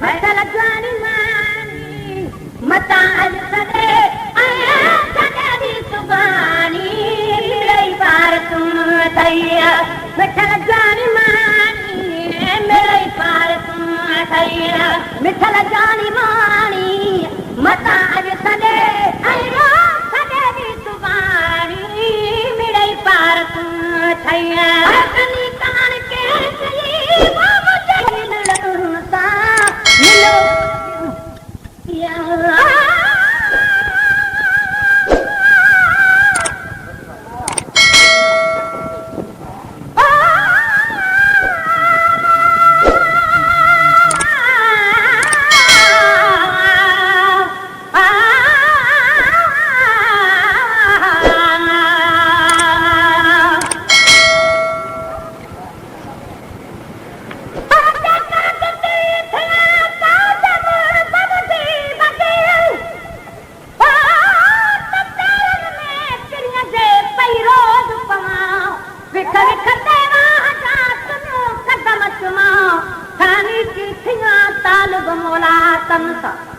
बैठल जानी मानी मता अज सदे आया सदे दी सुबानी मेरे पार तुम थैया बैठल जानी मानी मेरे पार तुम थैया मिठल जानी मानी मता अज सदे आया सदे दी सुबानी मेरे पार तुम थैया कनी कान के वो मुझे लड़ता मिलो या तालब मोला तन सा